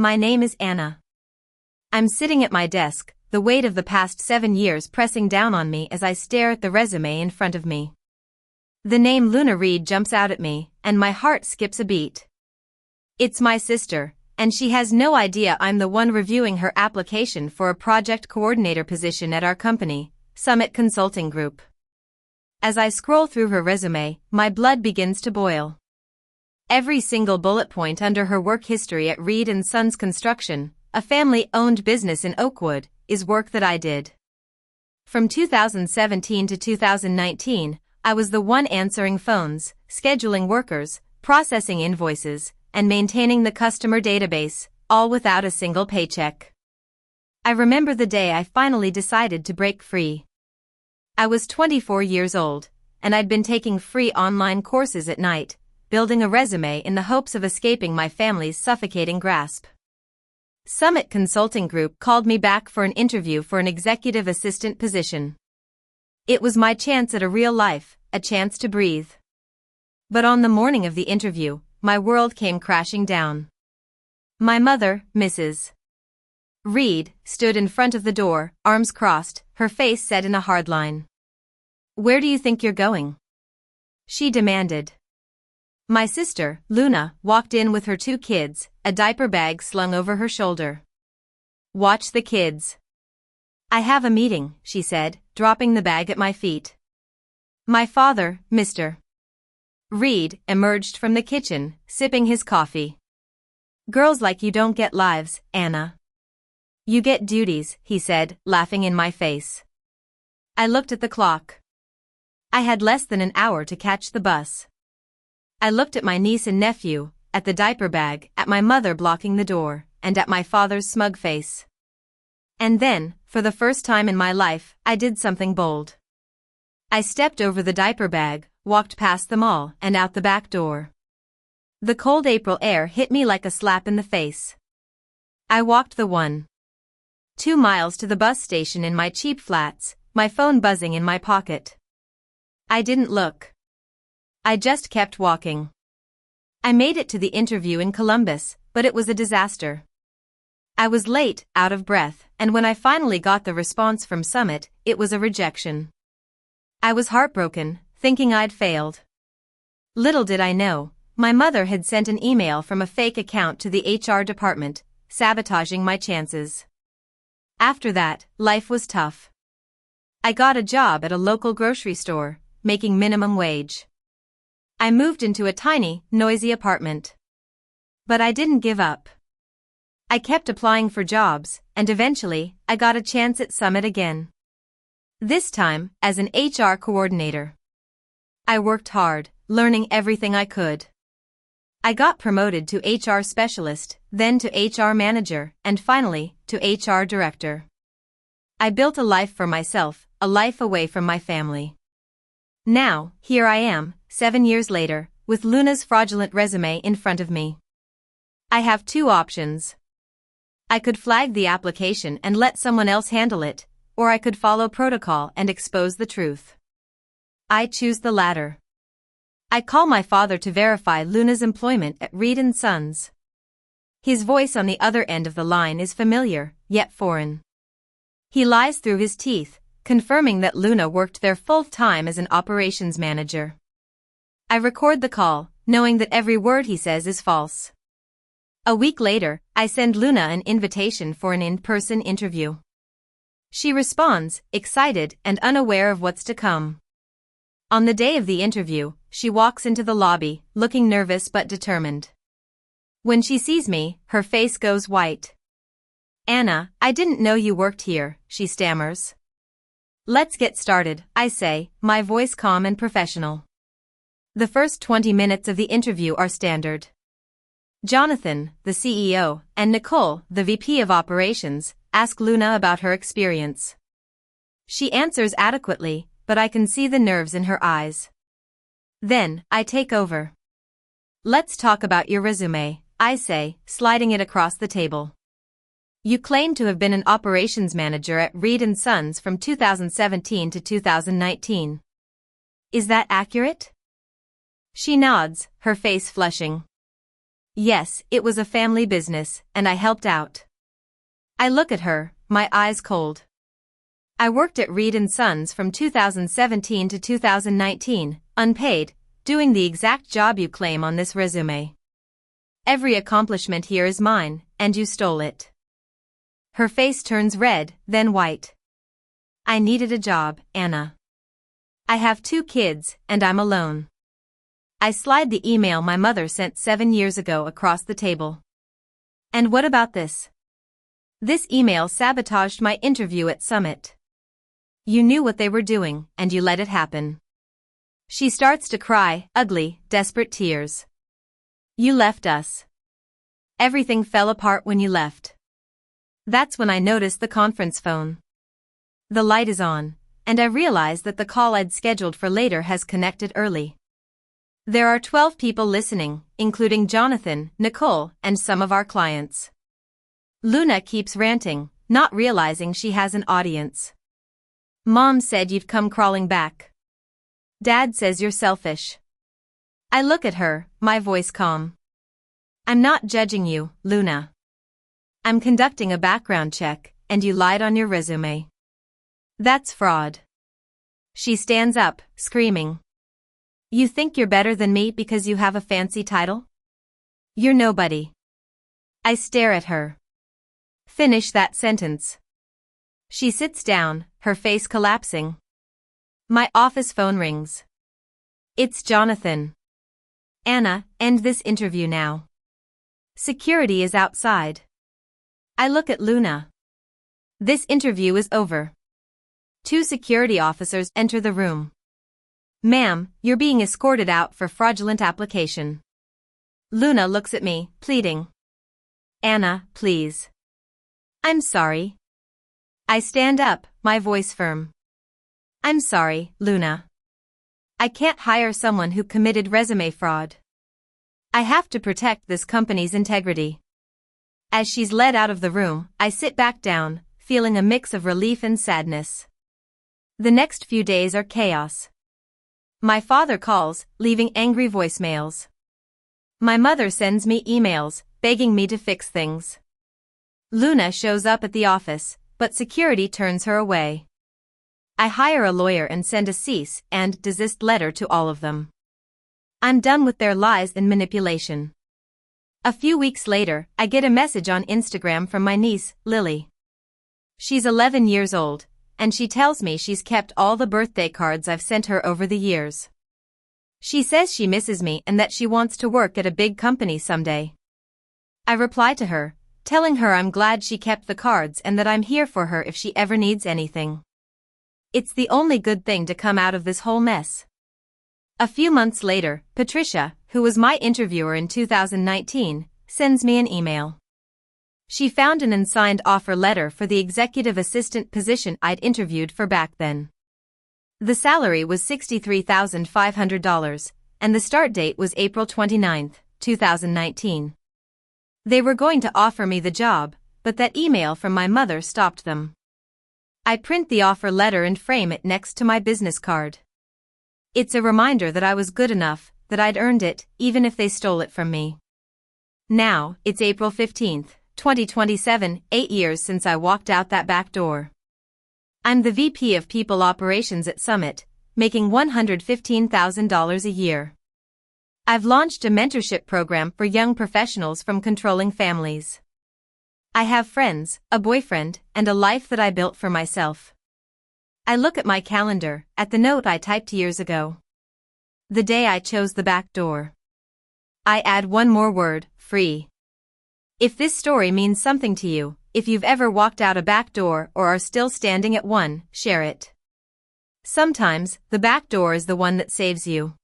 My name is Anna. I'm sitting at my desk, the weight of the past 7 years pressing down on me as I stare at the resume in front of me. The name Luna Reed jumps out at me, and my heart skips a beat. It's my sister, and she has no idea I'm the one reviewing her application for a project coordinator position at our company, Summit Consulting Group. As I scroll through her resume, my blood begins to boil. Every single bullet point under her work history at Reed & Sons Construction, a family-owned business in Oakwood, is work that I did. From 2017 to 2019, I was the one answering phones, scheduling workers, processing invoices, and maintaining the customer database, all without a single paycheck. I remember the day I finally decided to break free. I was 24 years old, and I'd been taking free online courses at night, building a resume in the hopes of escaping my family's suffocating grasp. Summit Consulting Group called me back for an interview for an executive assistant position. It was my chance at a real life, a chance to breathe. But on the morning of the interview, my world came crashing down. My mother, Mrs. Reed, stood in front of the door, arms crossed, her face set in a hard line. "Where do you think you're going?" she demanded. My sister, Luna, walked in with her 2 kids, a diaper bag slung over her shoulder. "Watch the kids. I have a meeting," she said, dropping the bag at my feet. My father, Mr. Reed, emerged from the kitchen, sipping his coffee. "Girls like you don't get lives, Anna. You get duties," he said, laughing in my face. I looked at the clock. I had less than an hour to catch the bus. I looked at my niece and nephew, at the diaper bag, at my mother blocking the door, and at my father's smug face. And then, for the first time in my life, I did something bold. I stepped over the diaper bag, walked past them all, and out the back door. The cold April air hit me like a slap in the face. I walked the 1.2 miles to the bus station in my cheap flats, my phone buzzing in my pocket. I didn't look. I just kept walking. I made it to the interview in Columbus, but it was a disaster. I was late, out of breath, and when I finally got the response from Summit, it was a rejection. I was heartbroken, thinking I'd failed. Little did I know, my mother had sent an email from a fake account to the HR department, sabotaging my chances. After that, life was tough. I got a job at a local grocery store, making minimum wage. I moved into a tiny, noisy apartment. But I didn't give up. I kept applying for jobs, and eventually, I got a chance at Summit again. This time, as an HR coordinator. I worked hard, learning everything I could. I got promoted to HR specialist, then to HR manager, and finally, to HR director. I built a life for myself, a life away from my family. Now, here I am, 7 years later, with Luna's fraudulent resume in front of me. I have 2 options. I could flag the application and let someone else handle it, or I could follow protocol and expose the truth. I choose the latter. I call my father to verify Luna's employment at Reed & Sons. His voice on the other end of the line is familiar, yet foreign. He lies through his teeth, confirming that Luna worked there full-time as an operations manager. I record the call, knowing that every word he says is false. A week later, I send Luna an invitation for an in-person interview. She responds, excited and unaware of what's to come. On the day of the interview, she walks into the lobby, looking nervous but determined. When she sees me, her face goes white. "Anna, I didn't know you worked here," she stammers. "Let's get started," I say, my voice calm and professional. The first 20 minutes of the interview are standard. Jonathan, the CEO, and Nicole, the VP of Operations, ask Luna about her experience. She answers adequately, but I can see the nerves in her eyes. Then, I take over. "Let's talk about your resume," I say, sliding it across the table. "You claim to have been an operations manager at Reed & Sons from 2017 to 2019. Is that accurate?" She nods, her face flushing. Yes, it was a family business, and I helped out. I look at her, my eyes cold. I worked at Reed & Sons from 2017 to 2019, unpaid, doing the exact job you claim on this resume. Every accomplishment here is mine, and you stole it. Her face turns red, then white. I needed a job, Anna. I have 2 kids, and I'm alone. I slide the email my mother sent 7 years ago across the table. And what about this? This email sabotaged my interview at Summit. You knew what they were doing, and you let it happen. She starts to cry, ugly, desperate tears. You left us. Everything fell apart when you left. That's when I noticed the conference phone. The light is on, and I realize that the call I'd scheduled for later has connected early. There are 12 people listening, including Jonathan, Nicole, and some of our clients. Luna keeps ranting, not realizing she has an audience. Mom said you'd come crawling back. Dad says you're selfish. I look at her, my voice calm. I'm not judging you, Luna. I'm conducting a background check, and you lied on your resume. That's fraud. She stands up, screaming. You think you're better than me because you have a fancy title? You're nobody. I stare at her. Finish that sentence. She sits down, her face collapsing. My office phone rings. It's Jonathan. Anna, end this interview now. Security is outside. I look at Luna. This interview is over. 2 security officers enter the room. Ma'am, you're being escorted out for fraudulent application. Luna looks at me, pleading. Anna, please. I'm sorry. I stand up, my voice firm. I'm sorry, Luna. I can't hire someone who committed resume fraud. I have to protect this company's integrity. As she's led out of the room, I sit back down, feeling a mix of relief and sadness. The next few days are chaos. My father calls, leaving angry voicemails. My mother sends me emails, begging me to fix things. Luna shows up at the office, but security turns her away. I hire a lawyer and send a cease and desist letter to all of them. I'm done with their lies and manipulation. A few weeks later, I get a message on Instagram from my niece, Lily. She's 11 years old, and she tells me she's kept all the birthday cards I've sent her over the years. She says she misses me and that she wants to work at a big company someday. I reply to her, telling her I'm glad she kept the cards and that I'm here for her if she ever needs anything. It's the only good thing to come out of this whole mess. A few months later, Patricia, who was my interviewer in 2019, sends me an email. She found an unsigned offer letter for the executive assistant position I'd interviewed for back then. The salary was $63,500, and the start date was April 29, 2019. They were going to offer me the job, but that email from my mother stopped them. I print the offer letter and frame it next to my business card. It's a reminder that I was good enough, that I'd earned it, even if they stole it from me. Now, it's April 15, 2027, 8 years since I walked out that back door. I'm the VP of People Operations at Summit, making $115,000 a year. I've launched a mentorship program for young professionals from controlling families. I have friends, a boyfriend, and a life that I built for myself. I look at my calendar, at the note I typed years ago. The day I chose the back door. I add one more word, free. If this story means something to you, if you've ever walked out a back door or are still standing at one, share it. Sometimes, the back door is the one that saves you.